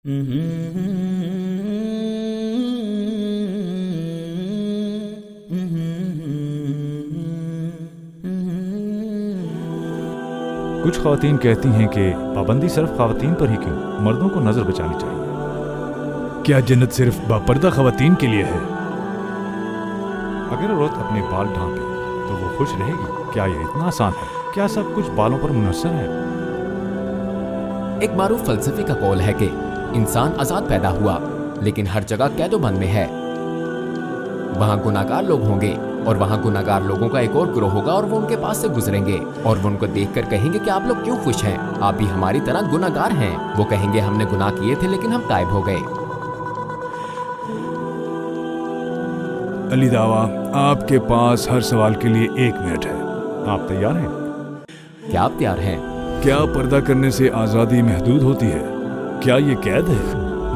कुछ ख़वातीन कहती हैं कि पाबंदी सिर्फ ख़वातीन पर ही क्यों, मर्दों को नज़र बचानी चाहिए। क्या जन्नत सिर्फ बापर्दा ख़वातीन के लिए है? अगर औरत अपने बाल ढांपे तो वो खुश रहेगी? क्या ये इतना आसान है? क्या सब कुछ बालों पर मुनहसर है? एक मारूफ फलसफे का कौल है कि इंसान आजाद पैदा हुआ लेकिन हर जगह कैदोबंद में है। वहाँ गुनाहगार लोग होंगे और वहाँ गुनाहगार लोगों का एक और गिरोह होगा और वो उनके पास से गुजरेंगे और वो उनको देखकर कहेंगे कि आप लोग क्यों खुश हैं, आप भी हमारी तरह गुनाहगार हैं। वो कहेंगे हमने गुनाह किए थे लेकिन हम ताइब हो गए। अली दावा, आपके पास हर सवाल के लिए 1 मिनट है। आप तैयार हैं? क्या आप तैयार हैं? क्या पर्दा करने से आज़ादी महदूद होती है? क्या ये कैद है?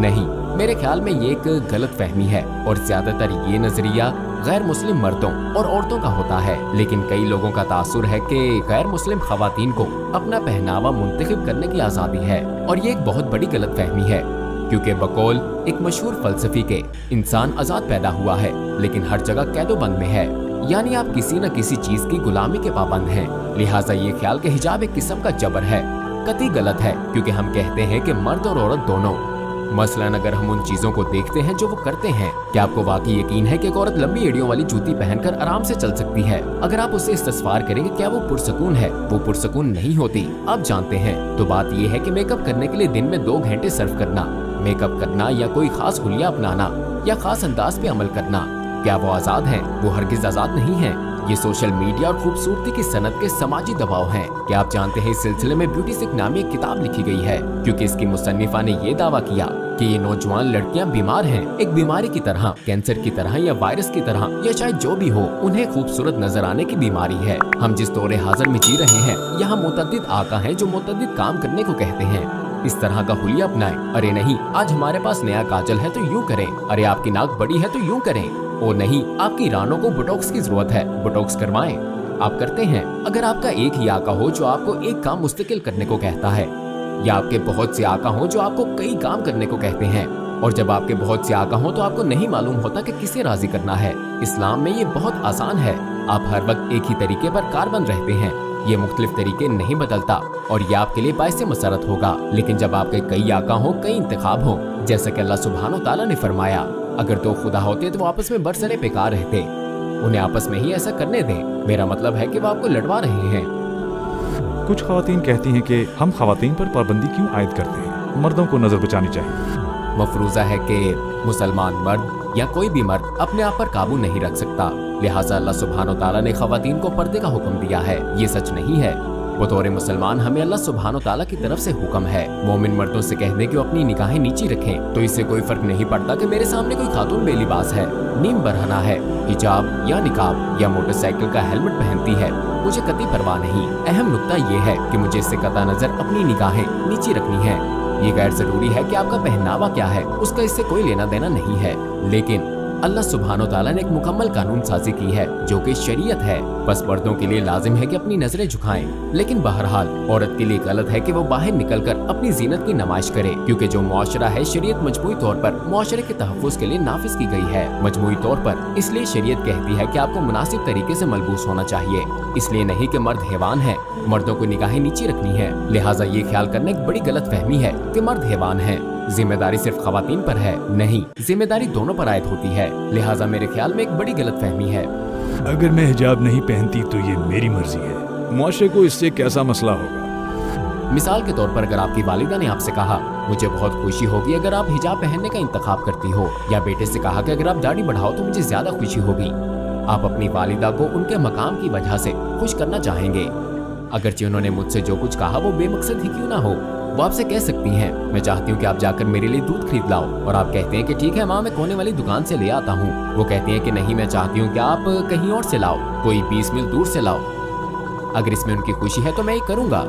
नहीं, मेरे ख्याल में ये एक गलत फहमी है और ज्यादातर ये नजरिया गैर मुस्लिम मर्दों और औरतों का होता है। लेकिन कई लोगों का तासुर है कि गैर मुस्लिम खवातीन को अपना पहनावा मुंतखब करने की आज़ादी है और ये एक बहुत बड़ी गलत फहमी है, क्योंकि बकौल एक मशहूर फलसफी के इंसान आजाद पैदा हुआ है लेकिन हर जगह कैदोबंद में है, यानी आप किसी न किसी चीज की गुलामी के पाबंद हैं। लिहाजा ये ख्याल कि हिजाब एक किस्म का जबर है कतई गलत है, क्योंकि हम कहते हैं कि मर्द और औरत दोनों। मसलन अगर हम उन चीजों को देखते हैं जो वो करते हैं, क्या आपको वाकई यकीन है कि एक औरत लंबी एड़ियों वाली जूती पहनकर आराम से चल सकती है? अगर आप उसे इस्तिस्वार करेंगे क्या वो पुरसकून है? वो पुरसकून नहीं होती, आप जानते हैं। तो बात ये है कि मेकअप करने के लिए दिन में 2 घंटे सर्फ करना, मेकअप करना या कोई खास हुलिया अपनाना या खास अंदाज पे अमल करना, क्या वो आजाद हैं? वो हरगिज आजाद नहीं है। ये सोशल मीडिया और खूबसूरती की सनत के समाजी दबाव हैं। क्या आप जानते हैं इस सिलसिले में ब्यूटी सिक नामी एक किताब लिखी गई है, क्योंकि इसकी मुसन्निफा ने ये दावा किया कि ये नौजवान लड़कियां बीमार हैं, एक बीमारी की तरह, कैंसर की तरह या वायरस की तरह या शायद जो भी हो, उन्हें खूबसूरत नजर आने की बीमारी है। हम जिस दौरे हाजिर में जी रहे हैं, यहाँ मुतअद्दिद आका हैं जो मुतअद्दिद काम करने को कहते हैं। इस तरह का हुलिया अपनाएं। अरे नहीं, आज हमारे पास नया काजल है तो यूं करें। अरे आपकी नाक बड़ी है तो यूं करें। ओ नहीं, आपकी रानों को बोटॉक्स की जरूरत है, बोटॉक्स करवाएं। आप करते हैं? अगर आपका एक ही आका हो जो आपको एक काम मुस्तकिल करने को कहता है, या आपके बहुत से आका हो जो आपको कई काम करने को कहते हैं, और जब आपके बहुत से आका हो तो आपको नहीं मालूम होता कि किसे राजी करना है। इस्लाम में ये बहुत आसान है। आप हर वक्त एक ही तरीके पर कारबंद रहते हैं, ये मुख्तलिफ तरीके नहीं बदलता और ये आपके लिए बाइस मसरत होगा। लेकिन जब आपके कई आका हो, कई इंतखाब हो, जैसा कि अल्लाह सुब्हानो ताला ने फरमाया, अगर 2 खुदा होते तो वो आपस में बरसरे बेकार रहते, उन्हें आपस में ही ऐसा करने दें। मेरा मतलब है कि वो आपको लड़वा रहे हैं। कुछ ख़वातीन कहती हैं कि हम ख़वातीन पर पाबंदी क्यों आयद करते हैं, मर्दों को नजर बचानी चाहिए। मफरूजा है कि मुसलमान मर्द या कोई भी मर्द अपने आप पर काबू नहीं रख सकता, लिहाजा अल्लाह सुब्हानो ताला ने ख़वातीन को पर्दे का हुक्म दिया है। ये सच नहीं है। बतौर मुसलमान हमें अल्लाह सुब्हानो ताला की तरफ से हुक्म है मोमिन मर्दों से कह दें कि वो अपनी निगाहें नीची रखें, तो इससे कोई फर्क नहीं पड़ता कि मेरे सामने कोई खातून बेलिबास है, नीम बरहना है, हिजाब या निकाब या मोटरसाइकिल का हेलमेट पहनती है, मुझे कतई परवाह नहीं। अहम नुक्ता ये है कि मुझे इससे कता नजर अपनी निगाहें नीची रखनी है। ये गैर जरूरी है कि आपका पहनावा क्या है, उसका इससे कोई लेना देना नहीं है। लेकिन अल्लाह सुब्हानो ताला ने एक मुकम्मल कानून साजी की है जो कि शरीयत है। बस मर्दों के लिए लाजिम है कि अपनी नजरें झुकाएं, लेकिन बहरहाल औरत के लिए गलत है कि वो बाहर निकलकर अपनी जीनत की नुमाइश करे, क्योंकि जो मुआशरा है शरीयत मजमूई तौर पर मुआशरे के तहफ़्फ़ुज़ के लिए नाफिज की गई है। मजमूई तौर पर इसलिए शरीयत कहती है कि आपको मुनासिब तरीके से मलबूस होना चाहिए, इसलिए नहीं कि मर्द हैवान है, मर्दों को निगाहें नीची रखनी है। लिहाजा ये ख्याल करना एक बड़ी गलत फहमी है कि मर्द हैवान है। जिम्मेदारी सिर्फ खवातीन पर है, नहीं, जिम्मेदारी दोनों पर आयद होती है। लिहाजा मेरे ख्याल में एक बड़ी गलत फहमी है। अगर मैं हिजाब नहीं पहनती तो ये मेरी मर्जी है, मुआशरे को इससे कैसा मसला होगा? मिसाल के तौर पर अगर आपकी वालिदा ने आपसे कहा मुझे बहुत खुशी होगी अगर आप हिजाब पहनने का इंतखाब करती हो, या बेटे से कहा कि अगर आप दाढ़ी बढ़ाओ तो मुझे ज्यादा खुशी होगी, आप अपनी वालिदा को उनके मकाम की वजह से खुश करना चाहेंगे। अगरचे उन्होंने मुझसे जो कुछ कहा वो बेमकसद ही क्यों ना हो, वो आपसे कह सकती हैं मैं चाहती हूँ कि आप जाकर मेरे लिए दूध खरीद लाओ, और आप कहते हैं कि ठीक है माँ, मैं कोने वाली दुकान से ले आता हूँ। वो कहती हैं कि नहीं, मैं चाहती हूँ कि आप कहीं और से लाओ, कोई 20 मील दूर से लाओ। अगर इसमें उनकी खुशी है तो मैं ये करूँगा।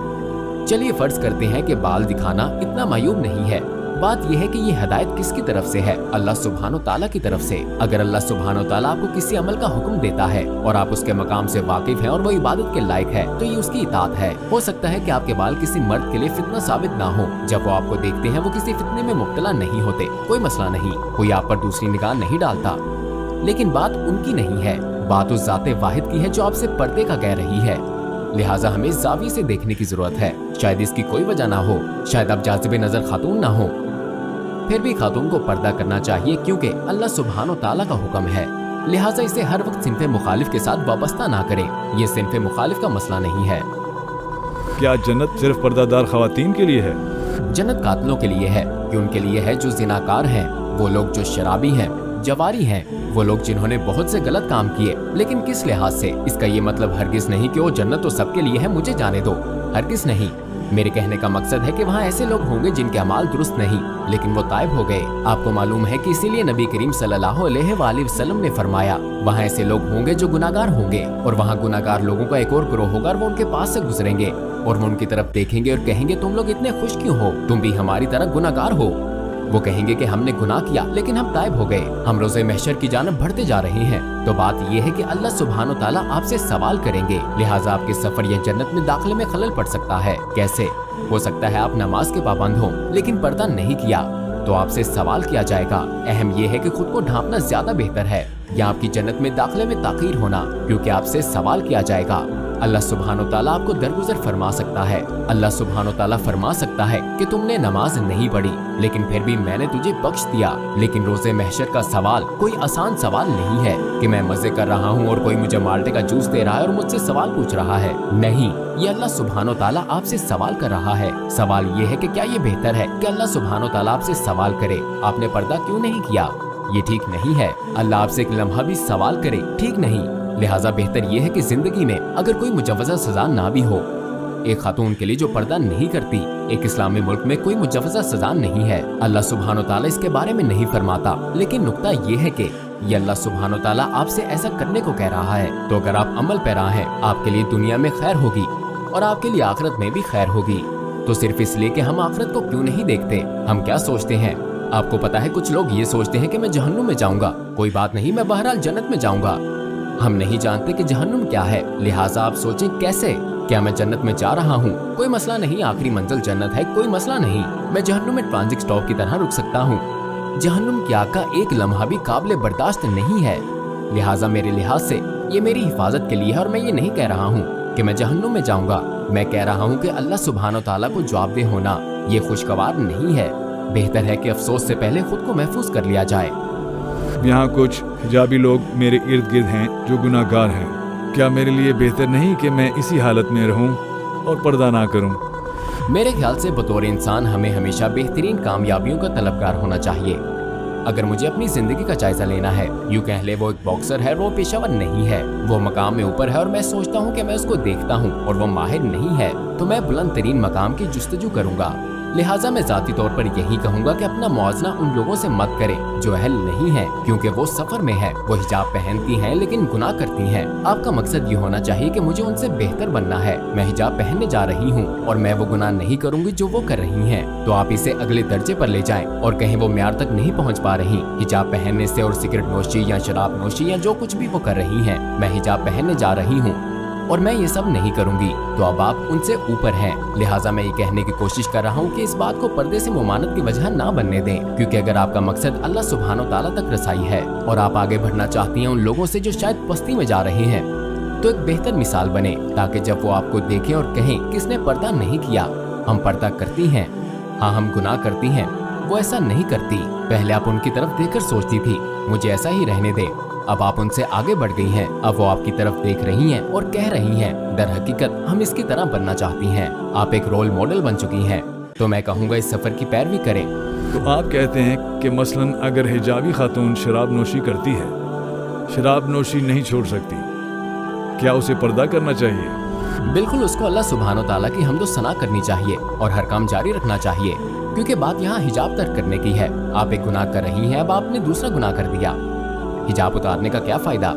चलिए फर्ज करते हैं कि बाल दिखाना इतना मायूब नहीं है, बात यह है कि ये हिदायत किसकी तरफ से है? अल्लाह सुब्हानो ताला की तरफ से। अगर अल्लाह सुब्हानो ताला आपको किसी अमल का हुक्म देता है और आप उसके मकाम से वाकिफ हैं और वो इबादत के लायक है, तो ये उसकी इताअत है। हो सकता है कि आपके बाल किसी मर्द के लिए फितना साबित ना हो। जब वो आपको देखते हैं वो किसी फितने में मुब्तला नहीं होते, कोई मसला नहीं, कोई आप पर दूसरी निगाह नहीं डालता। लेकिन बात उनकी नहीं है, बात उस ज़ाते वाहिद की है जो आपसे पर्दे का कह रही है। लिहाजा हमें जाविये से देखने की जरूरत है। शायद इसकी कोई वजह ना हो, शायद आप जाज़िबे नजर खातून ना हो, फिर भी खातून को पर्दा करना चाहिए क्योंकि अल्लाह सुब्हानो ताला का हुक्म है। लिहाजा इसे हर वक्त सिन्फ़े मुखालिफ के साथ वाबस्ता ना करें। ये सिन्फ़े मुखालिफ का मसला नहीं है। क्या जन्नत सिर्फ पर्दादार खवातीन के लिए है? जन्नत कातिलों के लिए है, कि उनके लिए है जो जिनाकार हैं, वो लोग जो शराबी हैं, जवारी हैं, वो लोग जिन्होंने बहुत से गलत काम किए। लेकिन किस लिहाज से? इसका ये मतलब हरगिज नहीं कि वो जन्नत तो सबके लिए है, मुझे जाने दो, हरगिज नहीं। मेरे कहने का मकसद है कि वहाँ ऐसे लोग होंगे जिनके अमाल दुरुस्त नहीं, लेकिन वो ताइब हो गए। आपको मालूम है कि इसीलिए नबी करीम सल्लल्लाहु अलैहि वसल्लम ने फरमाया, वहाँ ऐसे लोग होंगे जो गुनाहगार होंगे, और वहाँ गुनाहगार लोगों का एक और ग्रोह होगा और वो उनके पास से गुजरेंगे और वो उनकी तरफ देखेंगे और कहेंगे, तुम लोग इतने खुश क्यों हो? तुम भी हमारी तरह गुनाहगार हो। वो कहेंगे कि हमने गुनाह किया लेकिन हम ताइब हो गए, हम रोज़े महशर की जानब बढ़ते जा रहे हैं। तो बात यह है कि अल्लाह सुब्हानो ताला आपसे सवाल करेंगे, लिहाजा आपके सफर या जन्नत में दाखिले में खलल पड़ सकता है। कैसे? हो सकता है आप नमाज के पाबंद हो लेकिन पर्दा नहीं किया, तो आपसे सवाल किया जाएगा। अहम यह है कि खुद को ढांपना ज्यादा बेहतर है या आपकी जन्नत में दाखिले में ताखीर होना, क्योंकि आपसे सवाल किया जाएगा। अल्लाह सुब्हानो ताला आपको दरगुजर फरमा सकता है। अल्लाह सुब्हानो ताला फरमा सकता है कि तुमने नमाज नहीं पढ़ी लेकिन फिर भी मैंने तुझे बख्श दिया। लेकिन रोजे महशर का सवाल कोई आसान सवाल नहीं है कि मैं मजे कर रहा हूँ और कोई मुझे माल्टे का जूस दे रहा है और मुझसे सवाल पूछ रहा है। नहीं, ये अल्लाह सुब्हानो ताला आपसे सवाल कर रहा है। सवाल ये है कि क्या ये बेहतर है कि अल्लाह सुब्हानो ताला आपसे सवाल करे, आपने पर्दा क्यों नहीं किया? ये ठीक नहीं है। अल्लाह आपसे एक लम्हा भी सवाल करे, ठीक नहीं। लिहाजा बेहतर यह है कि जिंदगी में अगर कोई मुजव्वज़ा सजा ना भी हो, एक खातून के लिए जो पर्दा नहीं करती, एक इस्लामी मुल्क में कोई मुजव्वज़ा सजा नहीं है। अल्लाह सुब्हानो ताला इसके बारे में नहीं फरमाता, लेकिन नुक्ता ये है कि ये अल्लाह सुब्हानो ताला आपसे ऐसा करने को कह रहा है। तो अगर आप अमल पैरा हैं, आपके लिए दुनिया में खैर होगी और आपके लिए आखिरत में भी खैर होगी। तो सिर्फ इसलिए कि हम आखिरत को क्यों नहीं देखते? हम क्या सोचते हैं? आपको पता है, कुछ लोग ये सोचते हैं कि मैं जहन्नुम में जाऊंगा, कोई बात नहीं, मैं बहरहाल जन्नत में जाऊंगा। हम नहीं जानते कि जहन्नुम क्या है, लिहाजा आप सोचें कैसे? क्या मैं जन्नत में जा रहा हूँ? कोई मसला नहीं, आखिरी मंजिल जन्नत है, कोई मसला नहीं। मैं जहन्नुम में ट्रांजिट स्टॉप की तरह रुक सकता हूँ। जहन्नुम की आग का एक लम्हा भी काबिल बर्दाश्त नहीं है। लिहाजा मेरे लिहाज से ये मेरी हिफाजत के लिए है और मैं ये नहीं कह रहा हूँ कि मैं जहन्नुम में जाऊंगा। मैं कह रहा हूँ कि अल्लाह सुब्हानो ताला को जवाबदेह होना ये खुशगवार नहीं है। बेहतर है कि अफसोस से पहले खुद को महफूज कर लिया जाए। यहाँ कुछ हिजाबी लोग मेरे इर्द गिर्द हैं जो गुनाहगार हैं। क्या मेरे लिए बेहतर नहीं कि मैं इसी हालत में रहूं और पर्दा ना करूं? मेरे ख्याल से बतौर इंसान हमें हमेशा बेहतरीन कामयाबियों का तलबगार होना चाहिए। अगर मुझे अपनी जिंदगी का जायजा लेना है, यूँ कह ले वो एक बॉक्सर है, वो पेशावर नहीं है, वो मकाम में ऊपर है और मैं सोचता हूँ कि मैं उसको देखता हूँ और वो माहिर नहीं है, तो मैं बुलंद तरीन मकाम की जुस्तजू करूँगा। लिहाजा मैं जाती तौर पर यही कहूँगा कि अपना मुआवजा उन लोगों से मत करें जो अहल नहीं है, क्योंकि वो सफर में है, वो हिजाब पहनती हैं लेकिन गुनाह करती हैं। आपका मकसद ये होना चाहिए कि मुझे उनसे बेहतर बनना है, मैं हिजाब पहनने जा रही हूँ और मैं वो गुनाह नहीं करूँगी जो वो कर रही हैं। तो आप इसे अगले दर्जे पर ले जाएं और कहीं वो म्यार तक नहीं पहुँच पा रही हिजाब पहनने से, और सिगरेट नोशी या शराब नोशी या जो कुछ भी वो कर रही है, मैं हिजाब पहनने जा रही हूँ और मैं ये सब नहीं करूंगी। तो अब आप उनसे ऊपर हैं। लिहाजा मैं ये कहने की कोशिश कर रहा हूँ कि इस बात को पर्दे से मुमानत की वजह ना बनने दें, क्योंकि अगर आपका मकसद अल्लाह सुब्हानो ताला तक रसाई है और आप आगे बढ़ना चाहती हैं उन लोगों से जो शायद पस्ती में जा रहे हैं, तो एक बेहतर मिसाल बने, ताकि जब वो आपको देखें और कहें किसने पर्दा नहीं किया। हम पर्दा करती हैं, हाँ हम गुनाह करती हैं, वो ऐसा नहीं करती। पहले आप उनकी तरफ देखकर सोचती थी मुझे ऐसा ही रहने दे, अब आप उनसे आगे बढ़ गई हैं। अब वो आपकी तरफ देख रही हैं और कह रही हैं दर हकीकत हम इसकी तरह बनना चाहती हैं। आप एक रोल मॉडल बन चुकी हैं। तो मैं कहूँगा इस सफर की पैरवी करें। तो आप कहते हैं कि मसलन अगर हिजाबी खातून शराब नोशी करती है, शराब नोशी नहीं छोड़ सकती, क्या उसे पर्दा करना चाहिए? बिल्कुल, उसको अल्लाह सुब्हानो ताला की हम्दो सना करनी चाहिए और हर काम जारी रखना चाहिए, क्योंकि बात यहाँ हिजाब तर्क करने की है। आप एक गुनाह कर रही हैं, अब आपने दूसरा गुनाह कर दिया, हिजाब उतारने का क्या फायदा?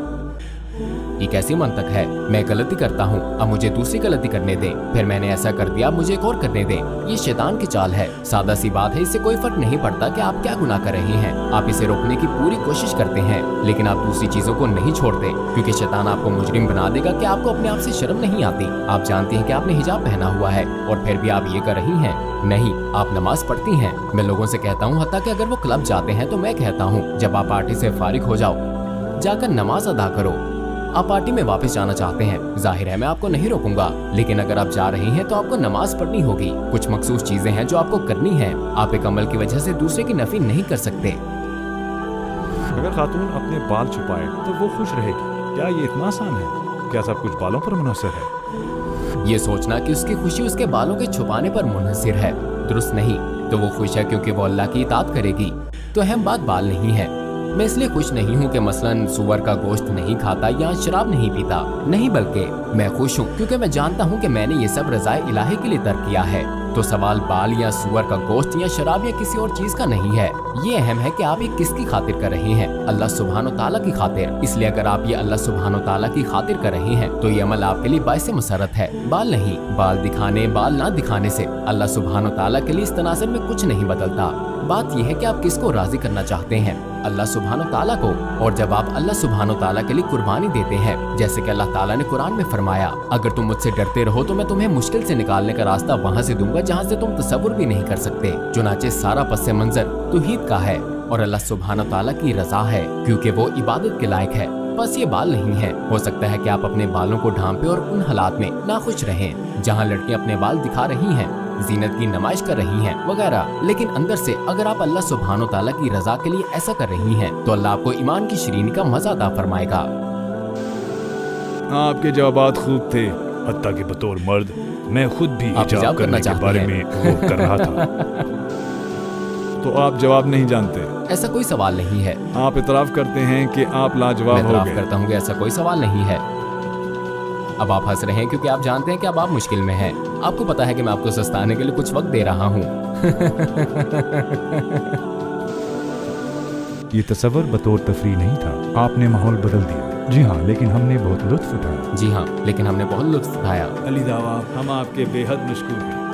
ये कैसी मंतक है? मैं गलती करता हूँ, अब मुझे दूसरी गलती करने दें, फिर मैंने ऐसा कर दिया, मुझे एक और करने दें। ये शैतान की चाल है। सादा सी बात है, इससे कोई फर्क नहीं पड़ता कि आप क्या गुनाह कर रहे हैं। आप इसे रोकने की पूरी कोशिश करते हैं, लेकिन आप दूसरी चीजों को नहीं छोड़ते, क्योंकि शैतान आपको मुजरिम बना देगा कि आपको अपने आप से शर्म नहीं आती। आप जानती हैं कि आपने हिजाब पहना हुआ है और फिर भी आप ये कर रही हैं। नहीं, आप नमाज पढ़ती हैं। मैं लोगों से कहता हूँ, हत्ता कि अगर वो क्लब जाते हैं तो मैं कहता हूँ जब आप पार्टी से फारिग हो जाओ, जाकर नमाज अदा करो। आप पार्टी में वापस जाना चाहते हैं, जाहिर है मैं आपको नहीं रोकूंगा, लेकिन अगर आप जा रही हैं तो आपको नमाज पढ़नी होगी। कुछ मखसूस चीजें हैं जो आपको करनी है। आप एक अमल की वजह से दूसरे की नफी नहीं कर सकते। अगर खातून अपने बाल छुपाए तो वो खुश रहेगी, क्या ये इतना आसान है? क्या सब कुछ बालों पर मुनहसर है? ये सोचना कि उसकी खुशी उसके बालों के छुपाने पर मुनहसर है दुरुस्त नहीं। तो वो खुश है क्योंकि वो अल्लाह की इताअत करेगी। तो अहम बात बाल नहीं है। मैं इसलिए खुश नहीं हूँ कि मसलन सुअर का गोश्त नहीं खाता या शराब नहीं पीता, नहीं, बल्कि मैं खुश हूँ क्योंकि मैं जानता हूँ कि मैंने ये सब रज़ाए इलाही के लिए तर्क किया है। तो सवाल बाल या सुअर का गोश्त या शराब या किसी और चीज का नहीं है। ये अहम है कि आप ये किसकी खातिर कर रहे हैं? अल्लाह सुब्हानो ताला की खातिर। इसलिए अगर आप ये अल्लाह सुब्हानो ताला की खातिर कर रहे हैं तो ये अमल आपके लिए बाइस मसरत है, बाल नहीं। बाल दिखाने बाल ना दिखाने से अल्लाह सुब्हानो ताला के लिए इस तनासब में कुछ नहीं बदलता। बात यह है कि आप किसको राजी करना चाहते हैं, अल्लाह सुब्हानो ताला को। और जब आप अल्लाह सुब्हानो ताला के लिए कुर्बानी देते हैं, जैसे कि अल्लाह ताला ने कुरान में फरमाया, अगर तुम मुझसे डरते रहो तो मैं तुम्हें मुश्किल से निकालने का रास्ता वहाँ से दूंगा जहाँ से तुम तसव्वुर भी नहीं कर सकते। चुनाचे सारा पस मंजर तौहीद का है और अल्लाह सुब्हानो ताला की रजा है, क्योंकि वो इबादत के लायक है। बस ये बाल नहीं है। हो सकता है कि आप अपने बालों को ढांपे और उन हालात में नाखुश रहें जहाँ लड़कियां अपने बाल दिखा रही हैं, जीनत की नुमाइश कर रही हैं वगैरह, लेकिन अंदर से अगर आप अल्लाह सुब्हानो ताला की रजा के लिए ऐसा कर रही हैं तो अल्लाह आपको ईमान की शरीनी का मजा अता फरमाएगा। आपके जवाबात खूब थे, हत्ता कि बतौर मर्द मैं खुद भी आप हिजाब हिजाब करने करना के बारे चाहते में गौर कर रहा था। तो आप जवाब नहीं जानते? ऐसा कोई सवाल नहीं है। आप इतराफ करते हैं कि आप लाजवाब मैं हो इतराफ गए। करता हूँ कि ऐसा कोई सवाल नहीं है। अब आप हंस रहे हैं क्योंकि आप जानते हैं कि अब आप मुश्किल में हैं। आपको पता है कि मैं आपको सस्ताने के लिए कुछ वक्त दे रहा हूँ। ये तसव्वुर बतौर तफरीह नहीं था, आपने माहौल बदल दिया। जी हाँ, लेकिन हमने बहुत लुत्फ उठाया। जी हाँ, लेकिन हमने बहुत लुत्फ उठाया। अली दावा, हम आपके बेहद मशकूर हैं।